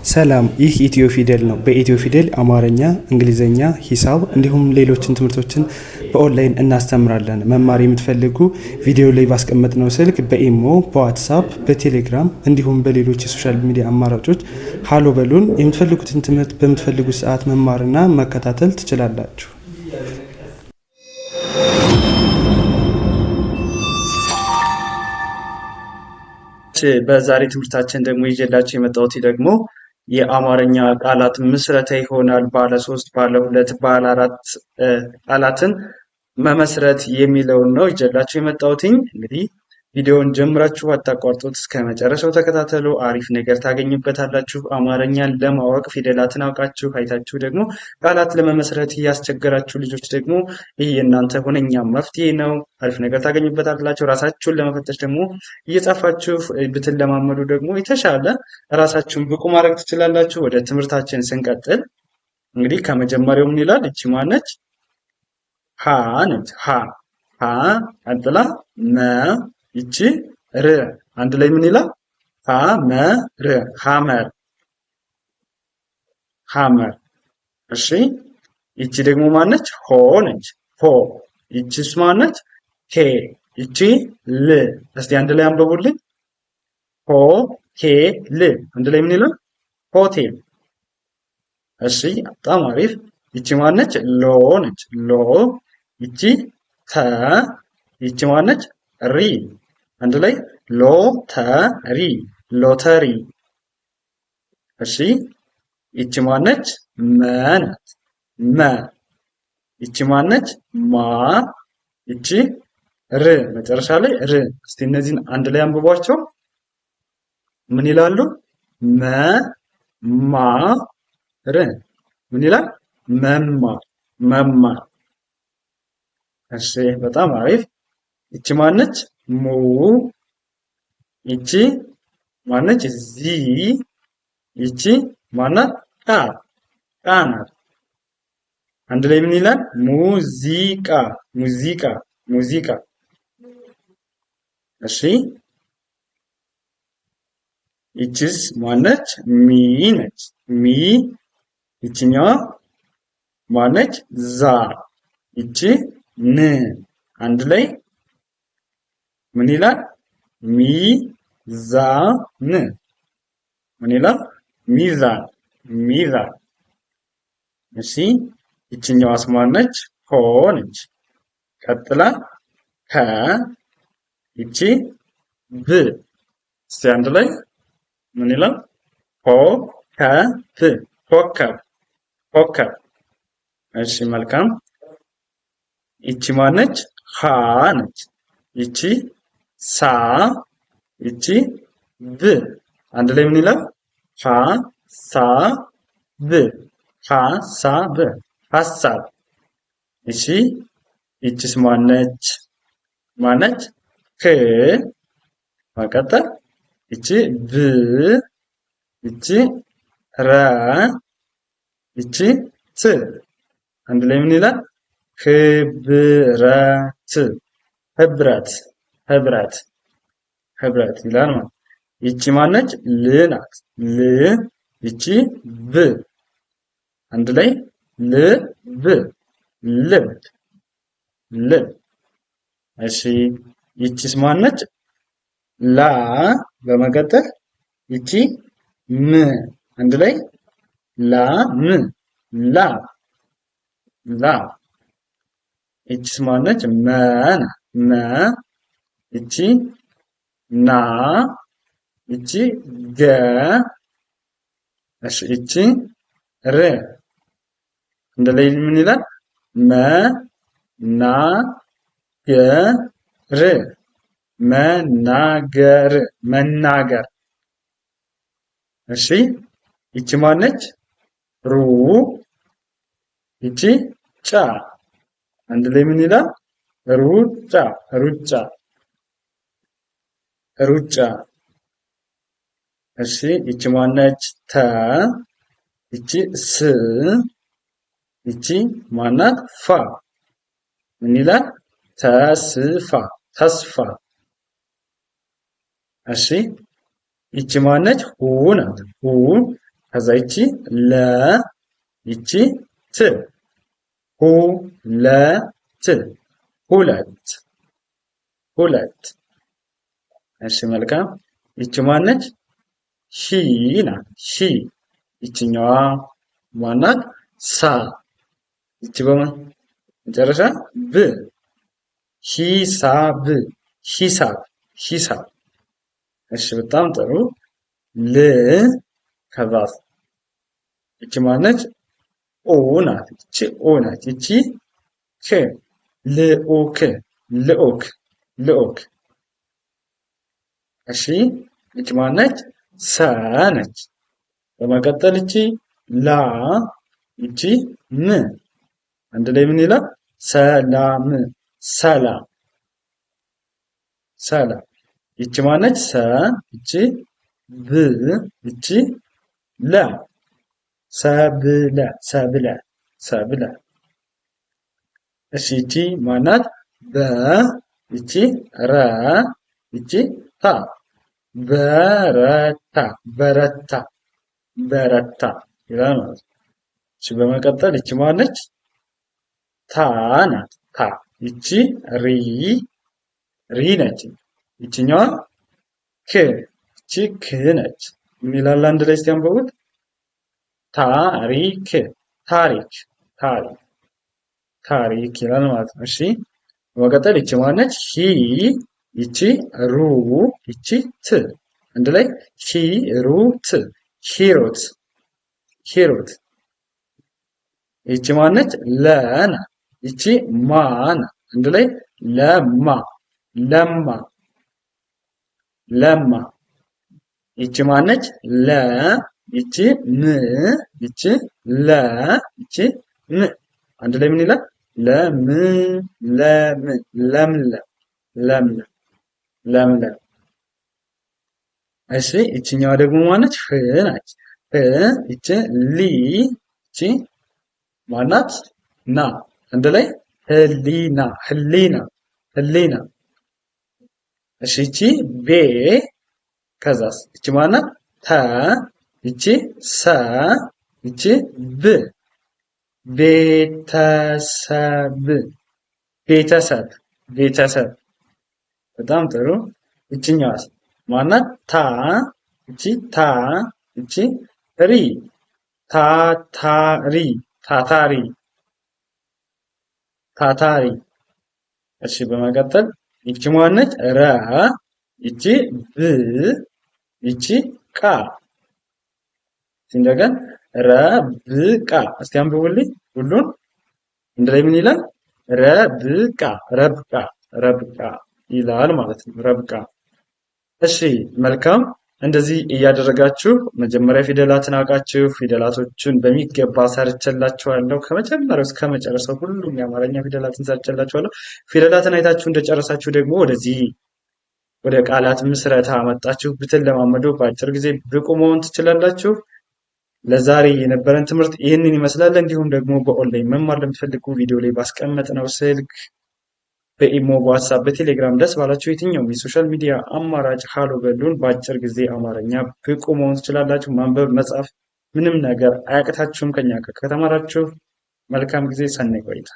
ሰላም፣ ይህ ኢትዮ ፊደል ነው። በኢትዮ ፊደል አማርኛ፣ እንግሊዝኛ፣ ሂሳብ እንዲሁም ሌሎችን ትምህርቶችን በኦንላይን እናስተምራለን። መማር የምትፈልጉ ቪዲዮ ላይ ባስቀመጥነው ስልክ በኢሞ፣ በዋትሳፕ፣ በቴሌግራም እንዲሁም በሌሎች የሶሻል ሚዲያ አማራጮች ሀሎ በሉን። የምትፈልጉትን ትምህርት በምትፈልጉት ሰዓት መማርና መከታተል ትችላላችሁ። በዛሬ ትምህርታችን ደግሞ ይዤላችሁ የመጣሁት ደግሞ የአማርኛ ቃላት ምስረታ ይሆናል። ባለ 3፣ ባለ 2፣ ባለ 4 ቃላትን መመስረት የሚለውን ነው ይዤላችሁ የመጣሁትኝ። እንግዲህ ቪዲዮውን ጀምራችሁ አታቋርጡት፣ እስከ መጨረሻው ተከታተሉ። አሪፍ ነገር ታገኙበታላችሁ። አማርኛን ለማወቅ ፊደላትን አውቃችሁ አይታችሁ ደግሞ ቃላት ለመመስረት ያስቸገራችሁ ልጆች ደግሞ ይህ የእናንተ ሁነኛ መፍትሄ ነው። አሪፍ ነገር ታገኙበታላችሁ። ራሳችሁን ለመፈተሽ ደግሞ እየጻፋችሁ ብትለማመዱ ደግሞ የተሻለ ራሳችሁን ብቁ ማድረግ ትችላላችሁ። ወደ ትምህርታችን ስንቀጥል እንግዲህ ከመጀመሪያው ምን ይላል? እቺ ማነች? ሀ ነች። ሀ ቀጥላ መ ይቺ ር አንድ ላይ ምን ይላል? ሐመር ሐመር ሐመር። እሺ ይቺ ደግሞ ማነች? ሆ ነች። ሆ ይቺስ ማነች? ሄ ይቺ ል። እስቲ አንድ ላይ አንብቡልኝ። ሆ ሄ ል አንድ ላይ ምን ይላል? ሆቴል። እሺ በጣም አሪፍ። ይቺ ማነች? ሎ ነች። ሎ ይቺ ተ ይቺ ማነች? ሪ አንድ ላይ ሎተሪ ሎተሪ። እሺ ይቺ ማነች? መ ናት። መ ይቺ ማነች? ማ ይቺ ር መጨረሻ ላይ ር። እስቲ እነዚህን አንድ ላይ አንብቧቸው። ምን ይላሉ? መ ማ ር ምን ይላል? መማር መማር። እሺ በጣም አሪፍ። ይቺ ማነች? ሙ ይቺ ማነች? ዚ ይቺ ማናት? ቃ ቃ ናት። አንድ ላይ ምን ይላል? ሙዚቃ ሙዚቃ ሙዚቃ። እሺ ይቺስ ማነች? ሚ ነች። ሚ ይቺኛዋ ማነች? ዛ ይቺ ን አንድ ላይ ምን ይላል? ሚዛን ምን ይላል? ሚዛን ሚዛን። እሺ ይችኛዋስ ማነች? ሆ ነች። ቀጥላ ከ ይቺ ብ። እስቲ አንድ ላይ ምን ይላል? ሆ ከ ብ ኮከብ ኮከብ። እሺ መልካም። ይቺ ማነች? ሀ ነች። ይቺ ሳ ይቺ ብ አንድ ላይ ምን ይላል? ሀ ሳ ብ ሀሳብ ሀሳብ። እሺ ይቺስ ማነች? ማነች? ክ ማቀጠል ይቺ ብ ይቺ ረ ይቺ ት አንድ ላይ ምን ይላል? ህብረት ህብረት ህብረት ህብረት ይላል ማለት። ይቺ ማነች? ል ናት። ል ይቺ ብ አንድ ላይ ል ብ ልብ ልብ። እሺ ይቺስ ማነች? ላ በመቀጠል ይቺ ም አንድ ላይ ላ ም ላ ላ። ይቺስ ማነች? መ ናት። መ ይቺ ና ይቺ ገ እሺ ይቺ ር እንደ ላይ ምን ይላል? መ ና ገ ር መናገር መናገር። እሺ ይቺ ማነች? ሩ ይቺ ጫ አንድ ላይ ምን ይላል? ሩጫ ሩጫ ሩጫ። እሺ ይቺ ማነች? ተ ይቺ ስ ይቺ ማናት? ፋ ምን ይላል? ተስፋ ተስፋ። እሺ ይቺ ማነች? ሁ ናት። ሁ ከዛ ይቺ ለ ይቺ ት ሁለት ሁለት ሁለት። እሺ መልካም። ይቺ ማነች? ሺ ናት። ሺ ይችኛዋ ማናት? ሳ ይቺ በመጨረሻ ብ ሂሳብ ሂሳብ ሂሳብ። እሺ በጣም ጥሩ። ል ከዛ ይቺ ማነች? ኦ ናት። ይቺ ኦ ናት። ይቺ ክ ልኡክ ልኡክ ልኡክ። እሺ ይቺ ማነች? ሰ ነች። በመቀጠል ይቺ ላ ይቺ ም አንድ ላይ ምን ይላል? ሰላም ሰላም ሰላም። ይቺ ማነች? ሰ ይቺ ብ ይቺ ለ ሰብለ ሰብለ ሰብለ። እሺ ይቺ ማናት? በ ይቺ ረ ይቺ ታ በረታ በረታ በረታ ይላል ማለት ነው። እሺ በመቀጠል ይቺ ማነች? ታ ናት። ታ ይቺ ሪ ሪ ነች። ይቺኛዋ ክ ይቺ ክ ነች። የሚላል አንድ ላይ እስቲ አንብቡት። ታሪክ ታሪክ ታሪክ ታሪክ ይላል ማለት ነው። እሺ በመቀጠል ይቺ ማነች? ሂ ይቺ ሩ ይቺ ት አንድ ላይ ሂሩት ሂሩት ሂሩት። ይቺ ማነች? ለ ናት። ይቺ ማ ናት። አንድ ላይ ለማ ለማ ለማ። ይቺ ማነች? ለ ይቺ ም ይቺ ለ ይቺ ም አንድ ላይ ምን ይላል? ለም ለም ለምለም ለምለም ለምለም። እሺ ይቺኛዋ ደግሞ ማነች? ህ ናች። ህ ይቺ ሊ ይቺ ማናት? ና አንድ ላይ ህሊና ህሊና ህሊና። እሺ ይቺ ቤ ከዛስ ይቺ ማናት? ተ ይቺ ሰ ይቺ ብ ቤተሰብ ቤተሰብ ቤተሰብ። በጣም ጥሩ። ይቺኛዋስ ማናት? ታ ይቺ ታ ይቺ ሪ ታታሪ ታታሪ ታታሪ። እሺ በመቀጠል ይቺ ማነች? ረ ይቺ ብ ይቺ ቃ እንደገና ረብቃ። እስቲ አንብቡልኝ ሁሉን አንድ ላይ ምን ይላል? ረብቃ ረብቃ ረብቃ ይላል ማለት ነው። ረብቃ። እሺ መልካም። እንደዚህ እያደረጋችሁ መጀመሪያ ፊደላትን አውቃችሁ ፊደላቶቹን በሚገባ ሰርቼላችኋለሁ። ከመጀመሪያው እስከ መጨረሻው ሁሉም የአማርኛ ፊደላትን ሰርቼላችኋለሁ። ፊደላትን አይታችሁ እንደጨረሳችሁ ደግሞ ወደዚህ ወደ ቃላት ምስረታ መጣችሁ ብትለማመዱ በአጭር ጊዜ ብቁ መሆን ትችላላችሁ። ለዛሬ የነበረን ትምህርት ይህንን ይመስላል። እንዲሁም ደግሞ በኦንላይን መማር ለምትፈልጉ ቪዲዮ ላይ ባስቀመጥነው ስልክ በኢሞ፣ በዋትስአፕ፣ በቴሌግራም ደስ ባላችሁ የትኛውም የሶሻል ሚዲያ አማራጭ ሃሎ በሉን። በአጭር ጊዜ አማርኛ ብቁ መሆን ትችላላችሁ። ማንበብ መጻፍ ምንም ነገር አያቅታችሁም። ከኛ ጋር ከተማራችሁ መልካም ጊዜ፣ ሰናይ ቆይታ